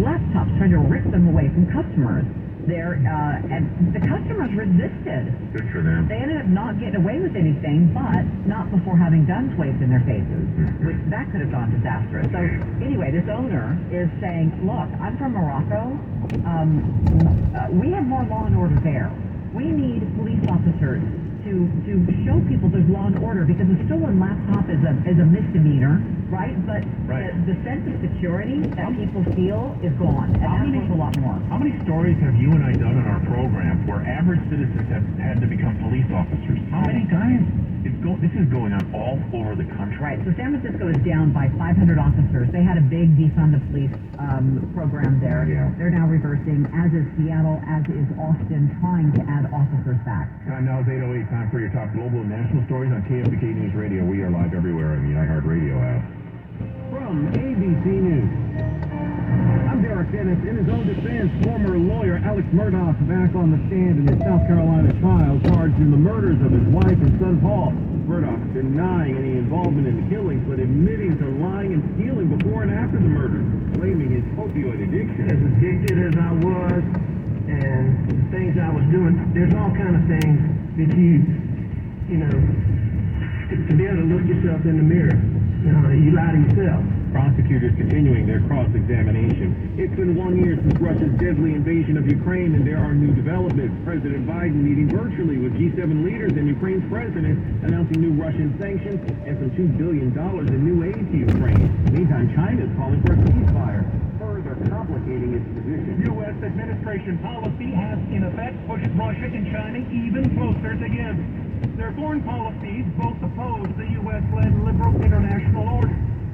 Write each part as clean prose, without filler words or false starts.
laptops, trying to rip them away from customers. And the customers resisted. Good for them. They ended up not getting away with anything, but not before having guns waved in their faces, which that could have gone disastrous. So anyway, this owner is saying, look, I'm from Morocco. We have more law and order there. We need police officers to show people there's law and order, because a stolen laptop is a misdemeanor, right? But the sense of security that people feel is gone, and that means a lot more. How many stories have you and I done in our program where average citizens have had to become police officers? How many times? This is going on all over the country. Right. So San Francisco is down by 500 officers. They had a big defund the police program there. Yeah. They're now reversing, as is Seattle, as is Austin, trying to add officers back. Time now is 8:08. Time for your top global and national stories on KFBK News Radio. We are live everywhere in the iHeartRadio app. From ABC News, I'm Derek Dennis. In his own defense, former lawyer Alex Murdaugh back on the stand in his South Carolina trial, charged in the murders of his wife and son Paul. Murdaugh denying any involvement in the killings, but admitting to lying and stealing before and after the murders, blaming his opioid addiction. As addicted as I was, and the things I was doing, there's all kind of things that you know, to be able to look yourself in the mirror, you lie to yourself. Prosecutors continuing their cross-examination. It's been 1 year since Russia's deadly invasion of Ukraine, and there are new developments. President Biden meeting virtually with G7 leaders and Ukraine's president, announcing new Russian sanctions and some $2 billion in new aid to Ukraine. Meantime, China is calling for a ceasefire, further complicating its position. U.S. administration policy has, in effect, pushed Russia and China even closer together. Their foreign policies both oppose the U.S.-led liberal international order.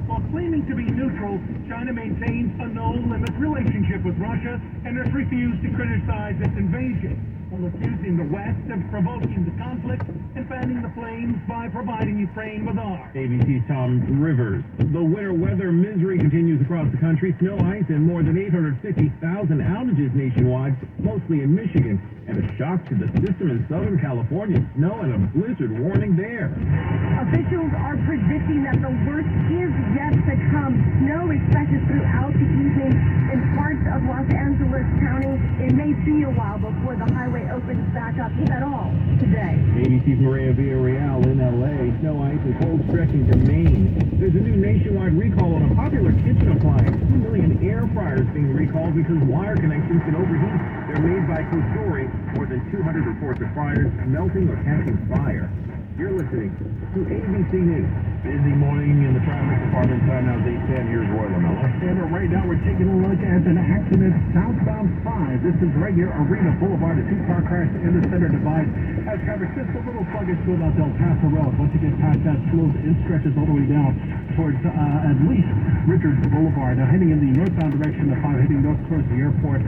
While claiming to be neutral, China maintains a no-limit relationship with Russia and has refused to criticize its invasion, while accusing the West of provoking the conflict and fanning the flames by providing Ukraine with arms. ABC's Tom Rivers. The winter weather misery continues across the country. Snow, ice, and more than 850,000 outages nationwide, mostly in Michigan. And a shock to the system in Southern California. Snow and a blizzard warning there. Officials are predicting that the worst is yet to come. Snow expected throughout the evening in parts of Los Angeles County. It may be a while before the highway opens back up, if at all, today. ABC's Maria Villarreal in L.A. Snow, ice, and cold stretching to Maine. There's a new nationwide recall on a popular kitchen appliance. 2 million air fryers being recalled because wire connections can overheat. They're made by Kusori. More than 200 reports of fires melting or catching fire. You're listening to ABC News. Busy morning in the traffic department. Time now is 8:10. Here's Roy LaMella. And right now we're taking a look at an accident southbound 5. This is right near Arena Boulevard. A two-car crash in the center divide. As traffic just a little sluggish to about Del Paso Road. Once you get past that slope, it stretches all the way down towards at least Richards Boulevard. Now heading in the northbound direction, the 5 heading north towards the airport.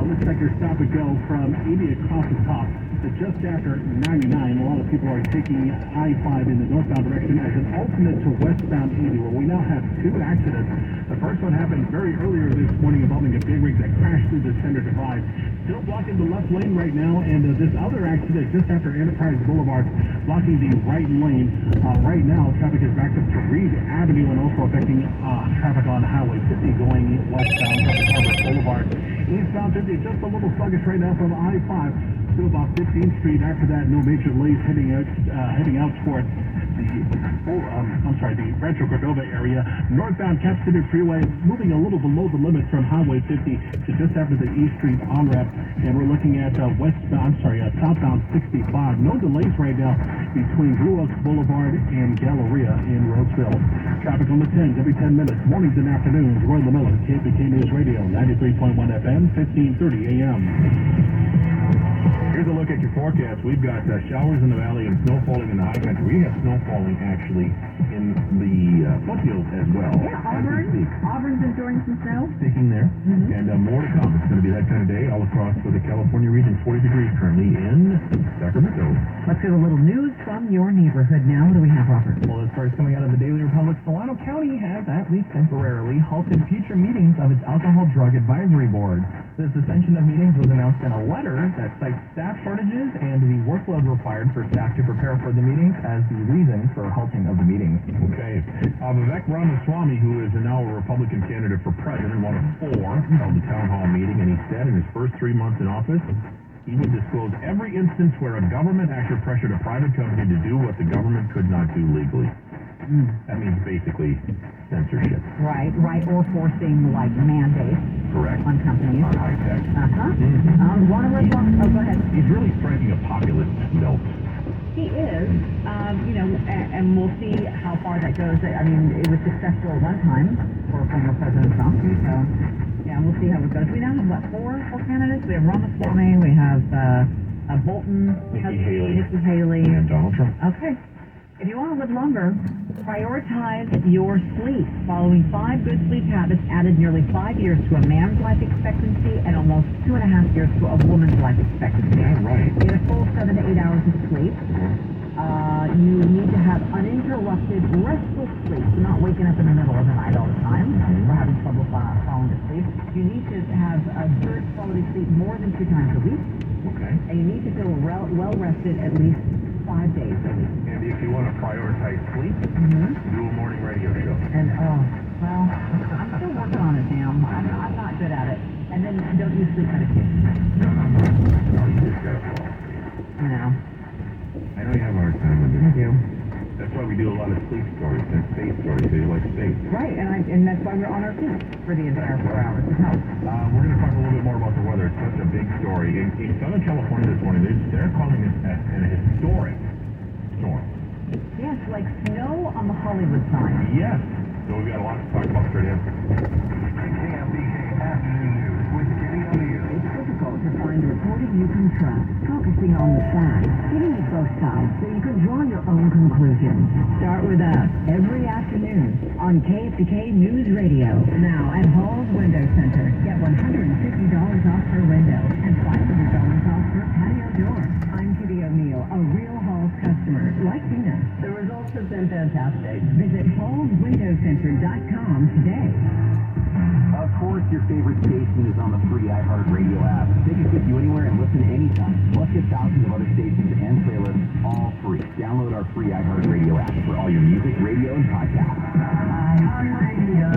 Looks like your stop and go from 80 across the top to just after 99. A lot of people are taking I-5 in the northbound direction as an alternate to westbound 80, where we now have 2 accidents. The first one happened very earlier this morning involving a big rig that crashed through the center divide. Still blocking the left lane right now, and this other accident just after Enterprise Boulevard blocking the right lane. Right now, traffic is backed up to Reed Avenue and also affecting traffic on Highway 50 going westbound up Harbor Boulevard. Eastbound 50 just a little sluggish right now from I-5 to about 15th Street. After that, no major delays heading out towards the Rancho Cordova area. Northbound Cap City Freeway moving a little below the limit from Highway 50 to just after the East Street on-ramp, and we're looking at southbound 65. No delays right now between Blue Oaks Boulevard and Galleria in Roseville. Traffic on the 10s every 10 minutes, mornings and afternoons. Roy LaMella, KFBK News Radio, 93.1 FM, 1530 AM. Here's a look at your forecast. We've got showers in the valley and snow falling in the high country. We have snow falling actually in the foothills as well. Yeah, Auburn's enjoying some snow. Sticking there. And more to come. It's going to be that kind of day all across the California region. 40 degrees currently in Sacramento. Let's get a little news from your neighborhood now. What do we have, Robert? Well, as far as coming out of the Daily Republic, Solano County has, at least temporarily, halted future meetings of its Alcohol Drug Advisory Board. The suspension of meetings was announced in a letter that cites staff shortages and the workload required for staff to prepare for the meetings as the reason for halting of the meetings. Okay. Vivek Ramaswamy, who is now a Republican candidate for president, one of 4, held a town hall meeting, and he said in his first 3 months in office, he would disclose every instance where a government actor pressured a private company to do what the government could not do legally. That means basically censorship. Right, or forcing, like, mandates Correct. on companies. On high tech. Go ahead. He's really striking a populist note. He is, and we'll see how far that goes. I mean, it was successful at one time for former President Trump, so, yeah, we'll see how it goes. We now have, 4 candidates? We have Ramaswamy, we have Bolton, Nikki Haley, and Donald Trump. Okay. If you want to live longer, prioritize your sleep. Following 5 good sleep habits added nearly 5 years to a man's life expectancy and almost 2.5 years to a woman's life expectancy. Yeah, right. Get a full 7 to 8 hours of sleep. You need to have uninterrupted, restful sleep. So not waking up in the middle of the night all the time or having trouble falling asleep. You need to have a good quality sleep more than 2 times a week. Okay. And you need to feel well rested at least 5 days a week. And if you want to prioritize sleep, do a morning radio show. And, well, I'm still working on it, Sam. I'm not good at it. And then don't use sleep medication. No, you just got to fall asleep. You know. I know you have a hard time with I it. do. That's why we do a lot of sleep stories and space stories, so you like space. Right, and that's why we're on our feet for the entire 4 hours. It helps. We're going to talk a little bit more about the weather. It's such a big story. In Southern California this morning, they're calling this an historic storm. Yes, like snow on the Hollywood sign. Yes. So we've got a lot to talk about straight in. It's difficult to find a reporter you can trust, focusing on the facts, giving you both sides so you can draw your own conclusions. Start with us every afternoon on KFTK News Radio. Now at Hall's Window Center, get $150 off per window and $500 off per patio door. I'm Kitty O'Neill, a real Hall's customer, like Tina. The results have been fantastic. Visit hallswindowcenter.com today. Of course, your favorite station is on the free iHeartRadio app. Take it with you anywhere and listen anytime. Plus, get thousands of other stations and playlists all free. Download our free iHeartRadio app for all your music, radio, and podcasts. iHeartRadio.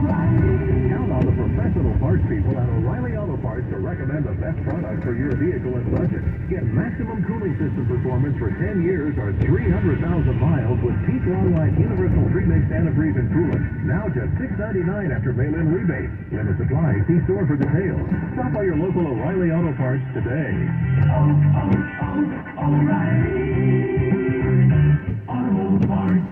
Count on the professional parts people at O'Reilly Auto Parts to recommend the best product for your vehicle and budget. Get maximum cooling system performance for 10 years or 300,000 miles with Peak Longline Universal Premix Antifreeze and Coolant. Now just $6.99 after mail-in rebate. Limit supply. See store for details. Stop by your local O'Reilly Auto Parts today. O'Reilly Auto Parts.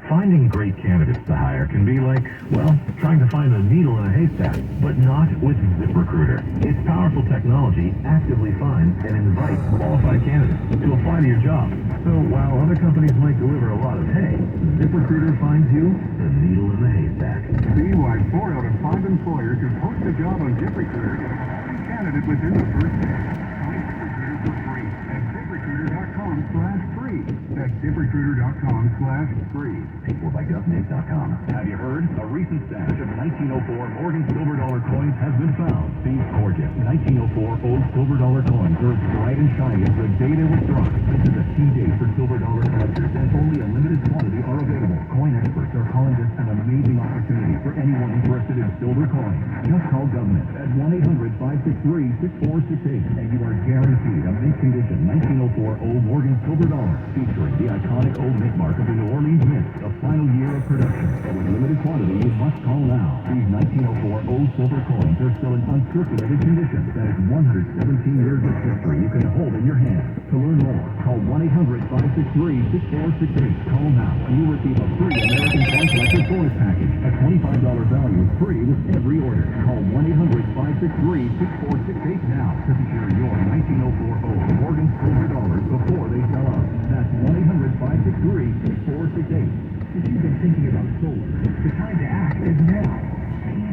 Finding great candidates to hire can be like, well, trying to find a needle in a haystack, but not with ZipRecruiter. Its powerful technology actively finds and invites qualified candidates to apply to your job. So while other companies might deliver a lot of hay, ZipRecruiter finds you the needle in the haystack. See why 4 out of 5 employers who post a job on ZipRecruiter get a candidate within the first day. Find ZipRecruiter for free at ZipRecruiter.com/free. That's ZipRecruiter.com/free. Paid for by GovNate.com. Have you heard? A recent stash of 1904 Morgan silver dollar coins has been found. These gorgeous 1904 old silver dollar coins are as bright and shiny as the day they were struck. This is a key date for silver dollar collectors, and only a limited quantity are available. Coin experts are calling this an amazing opportunity for anyone interested in silver coins. Just call GovNet at 1-800-563-6468, and you are guaranteed a mint condition 1904 old Morgan silver dollar featuring the iconic old mint mark of the New Orleans Mint. The final year of production, but with limited quantity, you must call now. These 1904 old silver coins are still in uncirculated condition. That is 117 years of history you can hold in your hand. To learn more, call 1-800-563-6468. Call now, and you'll receive a free American Coin Collector bonus package. A $25 value free with every order. Call 1-800-563-6468 now to secure your 1904 old Morgan silver dollars before they sell out. That's 1-800-563-6468. If you've been thinking about solar, the time to act is now.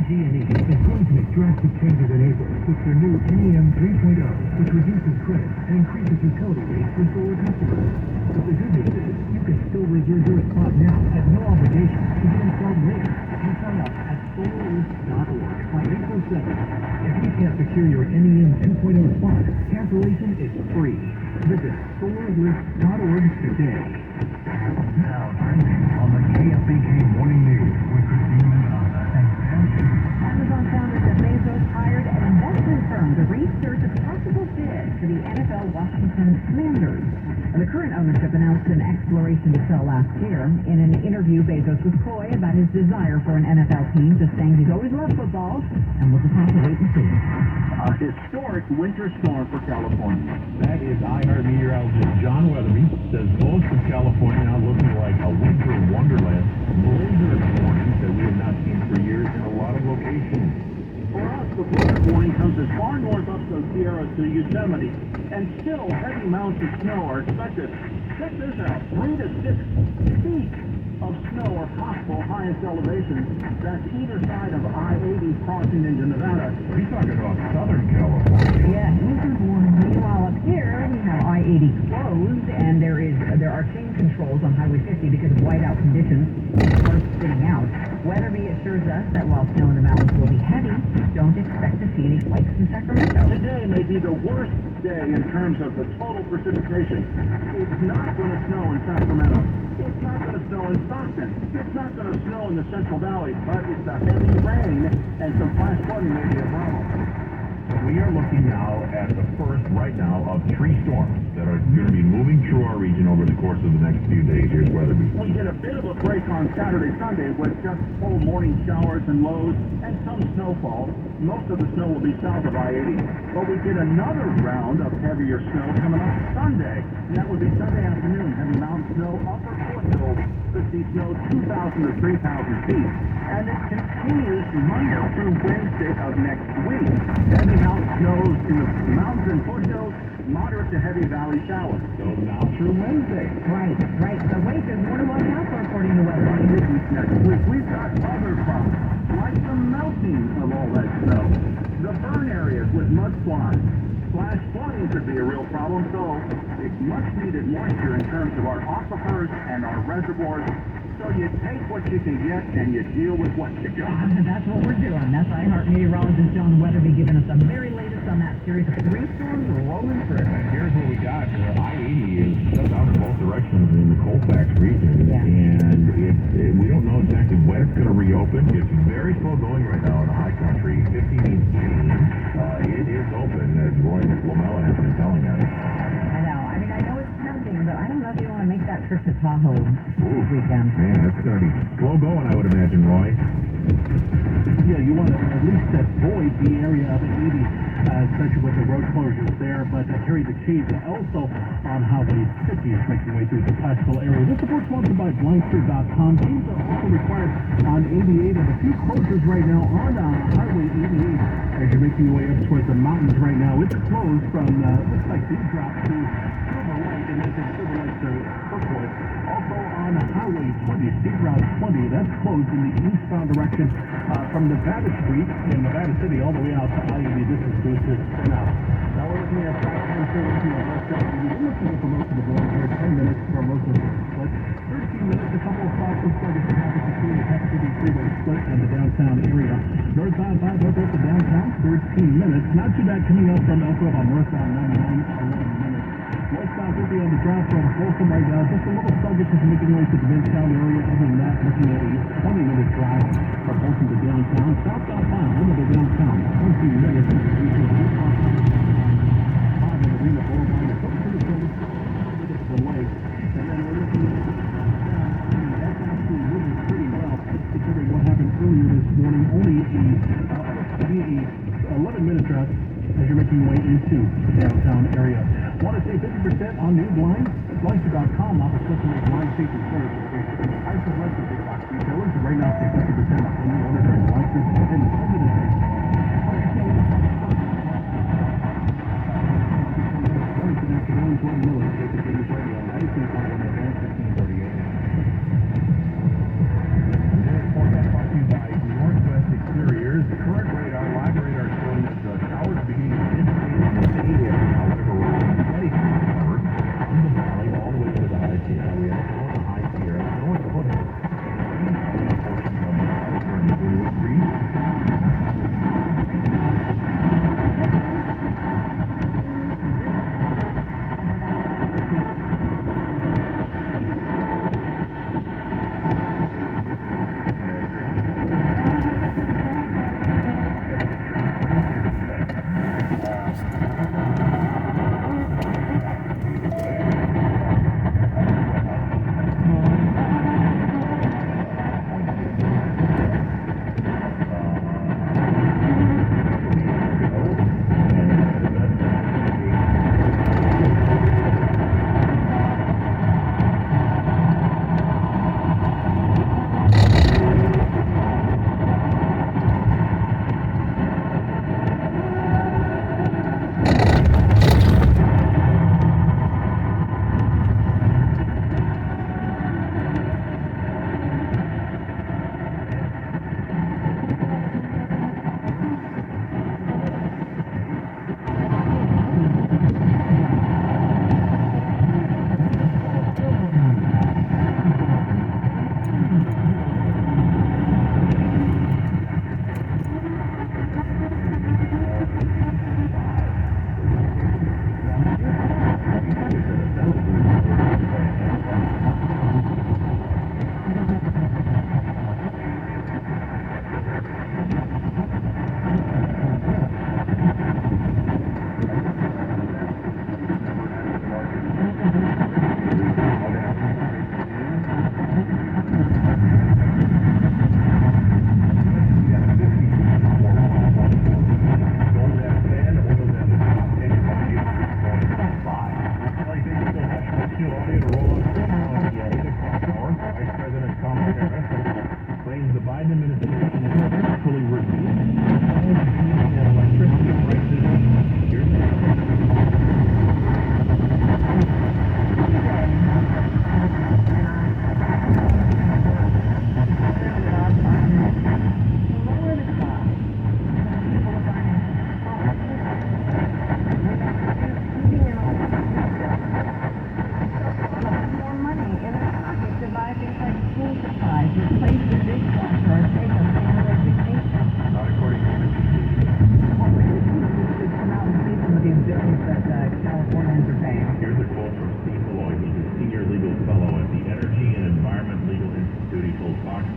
PG&E is going to make drastic changes in April with their new NEM 3.0, which reduces credit and increases utility rates for solar customers. But the good news is, you can still reserve your spot now at no obligation to get installed later if you sign up at solarlease.org by April 7th. If you can't secure your NEM 2.0 spot. Cancellation is free. Visit storelist.org today. Now trending on the KFBK Morning News with Christine and Sam. Amazon founder Jeff Bezos hired an investment firm to research a possible bid for the NFL Washington Commanders. And the current ownership announced an exploration to sell last year. In an interview, Bezos was coy about his desire for an NFL team, just saying he's always loved football, and we'll just have to wait and see. A historic winter storm for California. That is iHeart meteorologist John Weatherby says most of California now looking like a winter wonderland. Blizzard warnings that we have not seen for years in a lot of locations. For us, the blizzard warning comes as far north up the Sierra to Yosemite, and still heavy mounts of snow are expected. Check this out, 3 to 6 feet of snow are possible highest elevations. That's either side of I-80 crossing into Nevada. He's talking about Southern California. Yeah, blizzard warning. Meanwhile, up here, we have I-80 closed, and there are change controls on Highway 50 because of whiteout conditions. Cars sitting out. Weatherby assures us that while snow in the mountains will be heavy, don't expect to see any flakes in Sacramento. Today may be the worst day in terms of the total precipitation. It's not going to snow in Sacramento. It's not going to snow in Stockton. It's not going to snow in the Central Valley, but it's the heavy rain and some flash flooding may be a problem. We are looking now at the first, right now, of 3 storms that are going to be moving through our region over the course of the next few days. Here's Weatherby. We get a bit of a break on Saturday, Sunday with just full morning showers and lows and some snowfall. Most of the snow will be south of I-80. But we get another round of heavier snow coming up Sunday. And that would be Sunday afternoon. Heavy mountain snow, upper foothills could see snow 2,000 to 3,000 feet. And it continues Monday through Wednesday of next week. Heavy mountain snows in the mountains and foothills, moderate to heavy valley showers. So now through Wednesday. Right. So wait, there's more to watch out for according to Weatherby. Next week, we've got other problems, like the melting of all that snow. The burn areas with mudslides. Flash flooding could be a real problem, so it's much needed moisture in terms of our aquifers and our reservoirs. So you take what you can get and you deal with what you got. That's what we're doing. That's iHeart meteorologist John Weatherby giving us the very latest on that series of 3 storms rolling through. Here's what we got. I-80 is shut down in both directions in the Colfax region, and we don't know exactly when it's going to reopen. It's very slow going right now in the high country. 50 means change. It is open, as Roy Lamella has been telling us. I know. I know it's tempting, but I don't know if you want to make that trip to Tahoe this weekend. Man, that's going to be slow going, I would imagine, Roy. Yeah, you want to at least avoid the area of 80, especially with the road closures there, but carry the cheese also on Highway 50 is making way through the Placerville area. This report sponsored by Blindster.com. Teams are also required on 88 and a few closures right now on Highway 88 as you're making your way up towards the mountains right now. It's closed from, looks like Dewdrop to Silver Lake and then from Silver Lake to Kirkwood. Also on Highway 20, State Route 20, that's closed in the eastbound direction from Nevada Street in Nevada City all the way out to I-80. This is good to spin out. Now we're looking at 510 West Avenue. We're looking for most of the road here, 10 minutes for most of the split. 13 minutes, a couple of spots looks like it's traffic between the Tech City Freeway split and the downtown area. Northbound 500 to downtown, 13 minutes. Not too bad coming up from Elko on northbound 99, 11 minutes. Westbound 50 on the drive from Folsom right now. Just a little sluggish as making way to the Midtown area. Other than that, looking at a 20-minute drive from Folsom to downtown. Southbound 5 over to downtown. 20 minutes. Arena Boulevard, a couple of minutes to the lake. And then we're looking at that's actually moving pretty well, considering what happened earlier this morning. Only a 11-minute drive as you're making your way into the downtown area. Want to save 50% on new blinds? Blindster.com offers customers blind safety service. I select the big box retailers. Right now, save 50% off any order during Blindster's extended limited time. Northwest Exteriors. The current radar, live radar, showing that the showers beginning to dissipate in the city area. However, we're steady covered from the valley all the way to the high Sierra. We also know the high Sierra, north of it, and portions of the outer and the Blue Ridge.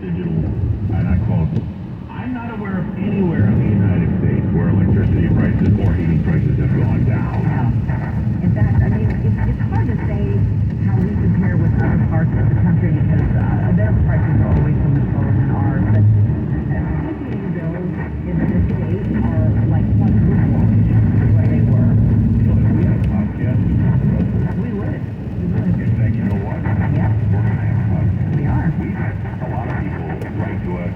digital, and I quote, I'm not aware of anywhere in the United States where electricity prices or heating prices have gone down. In fact, I mean, it's hard to say how we compare with other parts of the country because their prices are always so much lower than ours. But utility bills in this state are like quadruple what they were. So if we had a podcast, We would. in fact, you know what? Yep, We're going to have a podcast. we are. We've had a lot of people write to us,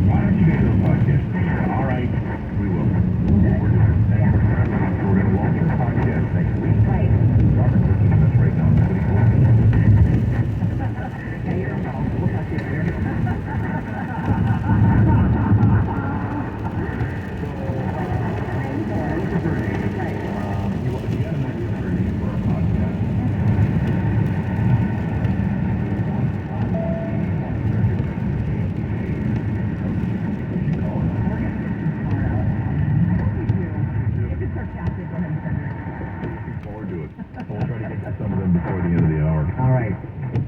why don't you guys do a podcast? All right, we will. Okay. We're doing it. Yeah. And we're going to launch our podcast next week. Right. Robert's looking at us right now. Nobody told me. Yeah, you're involved. We'll talk to you later. If it's sarcastic, go ahead and send it. Forward to it. We'll try to get to some of them before the end of the hour. All right.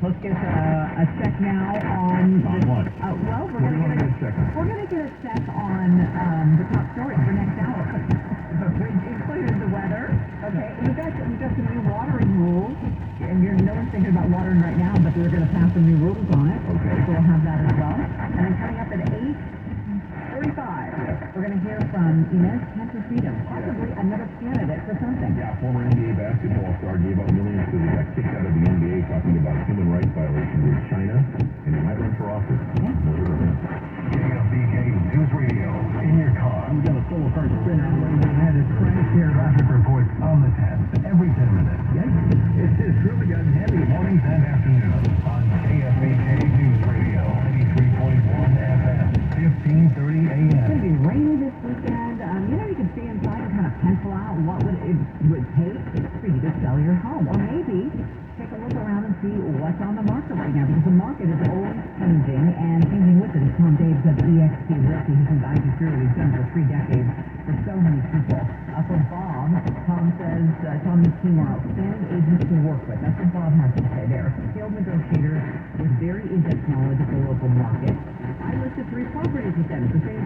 Let's get a check now on On what? Well, What do you want to get a check on? we're gonna get a check on the top stories for next hour. Which includes the weather. Okay. We've got some new watering rules, and no one's thinking about watering right now, but they're gonna pass some new rules on it. Okay. So we'll have that as well. And then coming up at 8:45, we're gonna hear from Inez Cantor-Freedom, possibly another candidate for something. Yeah, former NBA basketball star gave up millions because he got kicked out of the NBA talking about human rights violations in China, and he might run for office. KFBK News Radio in your car. We got a full car spinner waiting ahead of crash here. Traffic reports on the 10 every 10 minutes. It has really gotten heavy mornings and afternoons on KFBK News Radio 93.1 FM, 1530 It's AM. going to be rainy this weekend. You can stay inside and kind of pencil out what it would take for you to sell your home. Or maybe take a look around and see what's on the market right now, because the market is always changing, and changing with it is Tom Daves of EXP Realty, who can guide you through what he's done for 3 decades for so many people. For Bob, Tom says Tom and his team are outstanding agents to work with. That's what Bob has to say. They are skilled negotiators with very in-depth knowledge of the local market. I listed 3 properties with them. It's the same